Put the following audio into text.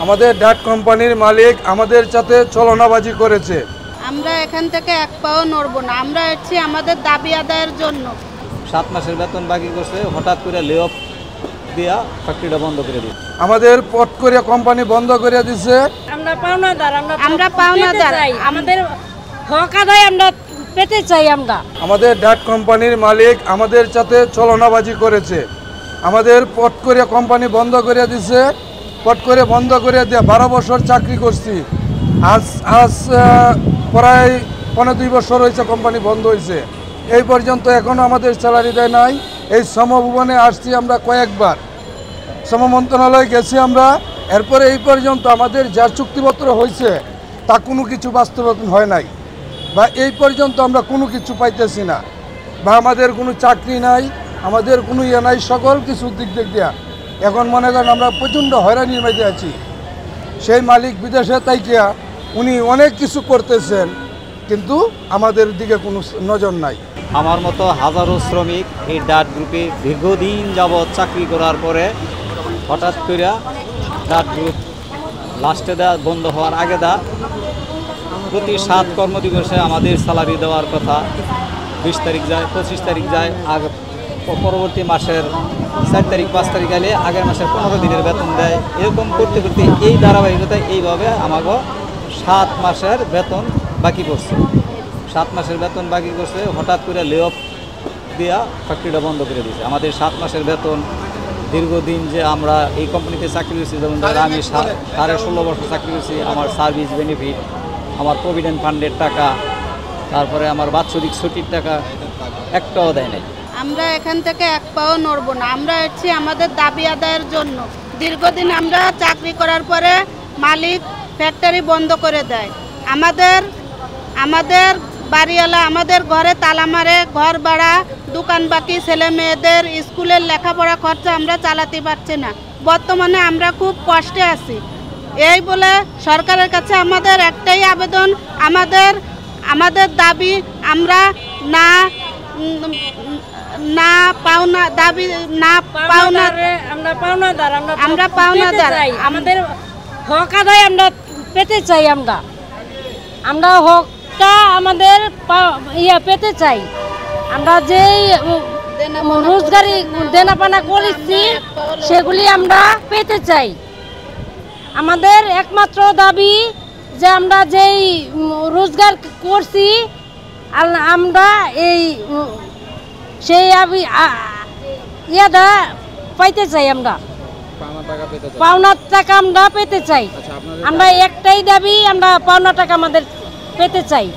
আমাদের ডাট কোম্পানির মালিক আমাদের সাথে ছলনাবাজি করেছে। আমরা এখান থেকে এক পাও নড়ব না। আমরা এসেছি আমাদের দাবি আদায়ের জন্য। 7 মাসের বেতন বাকি করছে, হঠাৎ করে লে অফ দিয়া ফ্যাক্টরিটা বন্ধ করে দিই। আমাদের পট করে কোম্পানি বন্ধ করে দিছে। আমরা পাওনাদার, আমরা পাওনাদার, আমাদের হক আদায় আমরা পেতে চাই। আমাদের ডাট কোম্পানির মালিক আমাদের সাথে ছলনাবাজি করেছে। আমাদের পট করে কোম্পানি বন্ধ করে দিছে। পট করে বন্ধ করে দিয়ে 12 বছর চাকরি করছি। আজ প্রায় 1.5 বছর হয়েছে কোম্পানি বন্ধ হয়েছে। এই পর্যন্ত এখনও আমাদের স্যালারি দেয় নাই। এই শ্রমভবনে আসছি আমরা কয়েকবার, শ্রম মন্ত্রণালয়ে গেছি আমরা। এরপরে এই পর্যন্ত আমাদের যা চুক্তিপত্র হয়েছে তা কোনো কিছু বাস্তবায়ন হয় নাই, বা এই পর্যন্ত আমরা কোনো কিছু পাইতেছি না, বা আমাদের কোনো চাকরি নাই, আমাদের কোনো ইয়ে নাই, সকল কিছু দিক দিয়া এখন মনে করেন আমরা প্রচণ্ড হয়রানির মধ্যে আছি। সেই মালিক বিদেশে তাইকিয়া উনি অনেক কিছু করতেছেন, কিন্তু আমাদের দিকে কোনো নজর নাই। আমার মতো হাজারো শ্রমিক এই ডাট গ্রুপে দীর্ঘদিন যাবৎ চাকরি করার পরে হঠাৎ করে ডাট গ্রুপ লাস্টে বন্ধ হওয়ার আগে প্রতি 7 কর্মদিবসে আমাদের স্যালারি দেওয়ার কথা 20 তারিখ যায়, 25 তারিখ যায়, আগে পরবর্তী মাসের 4 তারিখ 5 তারিখ গেলে আগের মাসের 15 দিনের বেতন দেয়। এরকম করতে করতে এই ধারাবাহিকতায় এইভাবে আমাকে 7 মাসের বেতন বাকি করছে। 7 মাসের বেতন বাকি করছে, হঠাৎ করে লে অফ দিয়া ফ্যাক্টরিটা বন্ধ করে দিয়েছে। আমাদের 7 মাসের বেতন, দীর্ঘদিন যে আমরা এই কোম্পানিতে চাকরি করছি, যেমন ধরো আমি 16.5 বছর চাকরি করছি, আমার সার্ভিস বেনিফিট, আমার প্রভিডেন্ট ফান্ডের টাকা, তারপরে আমার বাৎসরিক ছুটির টাকা একটাও দেয় নাই। আমরা এখান থেকে এক পাও নড়ব না। আমরা এসেছি আমাদের দাবি আদায়ের জন্য। দীর্ঘদিন আমরা চাকরি করার পরে মালিক ফ্যাক্টরি বন্ধ করে দেয়। আমাদের বাড়িওয়ালা আমাদের ঘরে তালা মারে, ঘর ভাড়া, দোকান বাকি, ছেলে মেয়েদের স্কুলের লেখাপড়া খরচা আমরা চালাতে পারছি না। বর্তমানে আমরা খুব কষ্টে আছি। এই বলে সরকারের কাছে আমাদের একটাই আবেদন, আমাদের দাবি আমরা আমরা পাওনাদার, আমাদের হক আদায় আমরা পেতে চাই। আমরা হকটা আমাদের পেতে চাই। আমরা যেই রোজগারি দেনাপানা করেছি সেগুলি আমরা পেতে চাই। আমাদের একমাত্র দাবি যে আমরা যেই রোজগার করছি আমরা সেই ইয়াটা পাইতে চাই। আমরা পাওনার টাকা আমরা পেতে চাই। আমরা একটাই দাবি, আমরা পাওনা টাকা আমাদের পেতে চাই।